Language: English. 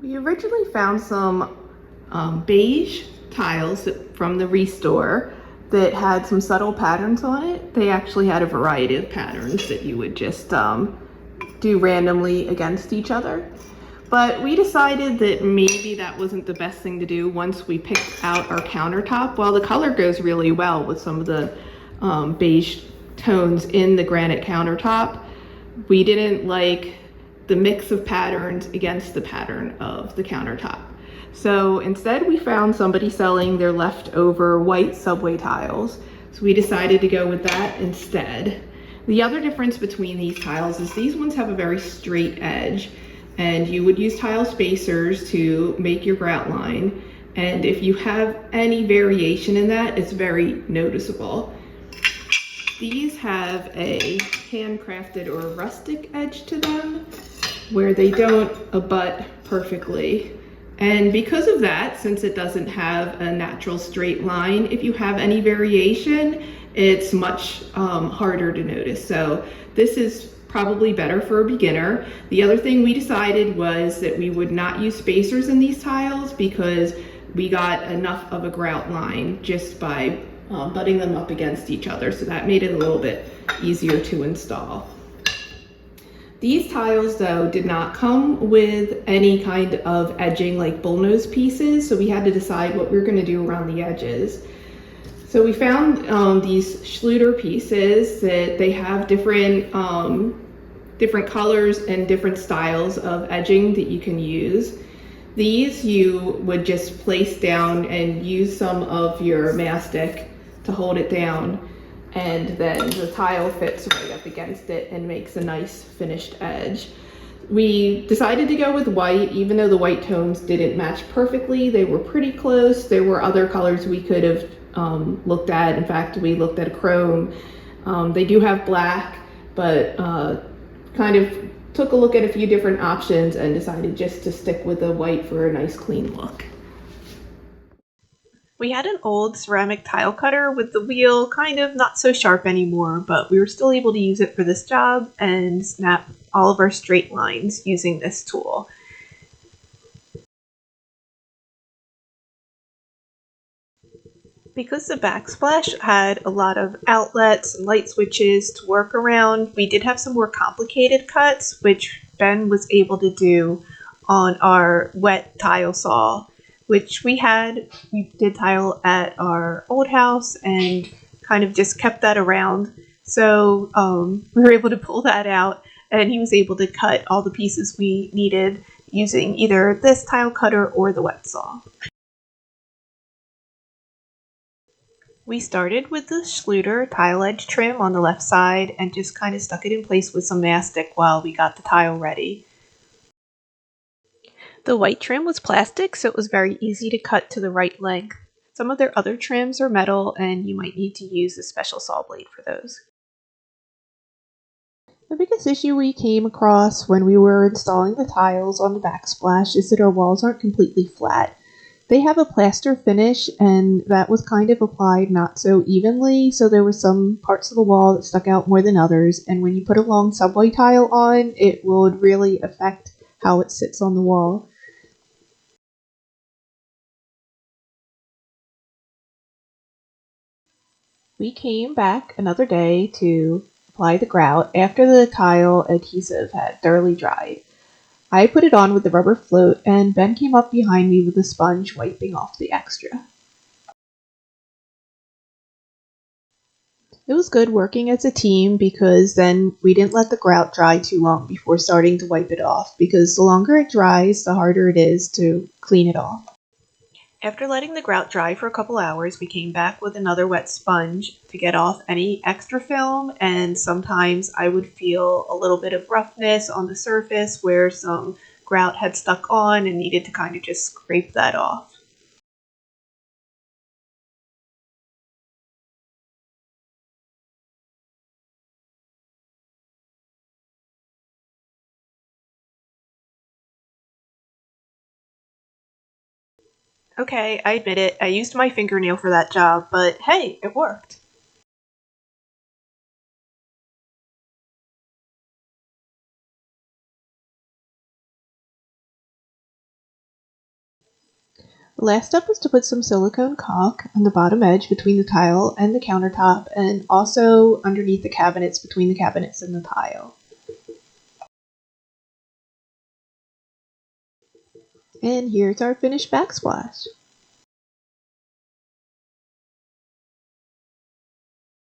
We originally found some beige tiles from the Restore that had some subtle patterns on it. They actually had a variety of patterns that you would just do randomly against each other. But we decided that maybe that wasn't the best thing to do once we picked out our countertop. While the color goes really well with some of the beige tones in the granite countertop, we didn't like the mix of patterns against the pattern of the countertop. So instead we found somebody selling their leftover white subway tiles. So we decided to go with that instead. The other difference between these tiles is these ones have a very straight edge, and you would use tile spacers to make your grout line. And if you have any variation in that, it's very noticeable. These have a handcrafted or rustic edge to them where they don't abut perfectly. And because of that, since it doesn't have a natural straight line, if you have any variation, it's much harder to notice. So this is probably better for a beginner. The other thing we decided was that we would not use spacers in these tiles because we got enough of a grout line just by butting them up against each other. So that made it a little bit easier to install. These tiles, though, did not come with any kind of edging like bullnose pieces, so we had to decide what we were going to do around the edges. So we found these Schluter pieces that they have different colors and different styles of edging that you can use. These you would just place down and use some of your mastic to hold it down, and then the tile fits right up against it and makes a nice finished edge. We decided to go with white, even though the white tones didn't match perfectly. They were pretty close. There were other colors we could have looked at. In fact, we looked at chrome. They do have black, but kind of took a look at a few different options and decided just to stick with the white for a nice clean look. We had an old ceramic tile cutter with the wheel kind of not so sharp anymore, but we were still able to use it for this job and snap all of our straight lines using this tool. Because the backsplash had a lot of outlets and light switches to work around, we did have some more complicated cuts, which Ben was able to do on our wet tile saw, which we did tile at our old house and kind of just kept that around. So we were able to pull that out, and he was able to cut all the pieces we needed using either this tile cutter or the wet saw. We started with the Schluter tile edge trim on the left side and just kind of stuck it in place with some mastic while we got the tile ready. The white trim was plastic, so it was very easy to cut to the right length. Some of their other trims are metal, and you might need to use a special saw blade for those. The biggest issue we came across when we were installing the tiles on the backsplash is that our walls aren't completely flat. They have a plaster finish, and that was kind of applied not so evenly, so there were some parts of the wall that stuck out more than others, and when you put a long subway tile on, it would really affect how it sits on the wall. We came back another day to apply the grout after the tile adhesive had thoroughly dried. I put it on with the rubber float, and Ben came up behind me with a sponge wiping off the extra. It was good working as a team because then we didn't let the grout dry too long before starting to wipe it off, because the longer it dries, the harder it is to clean it off. After letting the grout dry for a couple hours, we came back with another wet sponge to get off any extra film, and sometimes I would feel a little bit of roughness on the surface where some grout had stuck on and needed to kind of just scrape that off. Okay, I admit it, I used my fingernail for that job, but hey, it worked. The last step was to put some silicone caulk on the bottom edge between the tile and the countertop, and also underneath the cabinets, between the cabinets and the tile. And here's our finished backsplash.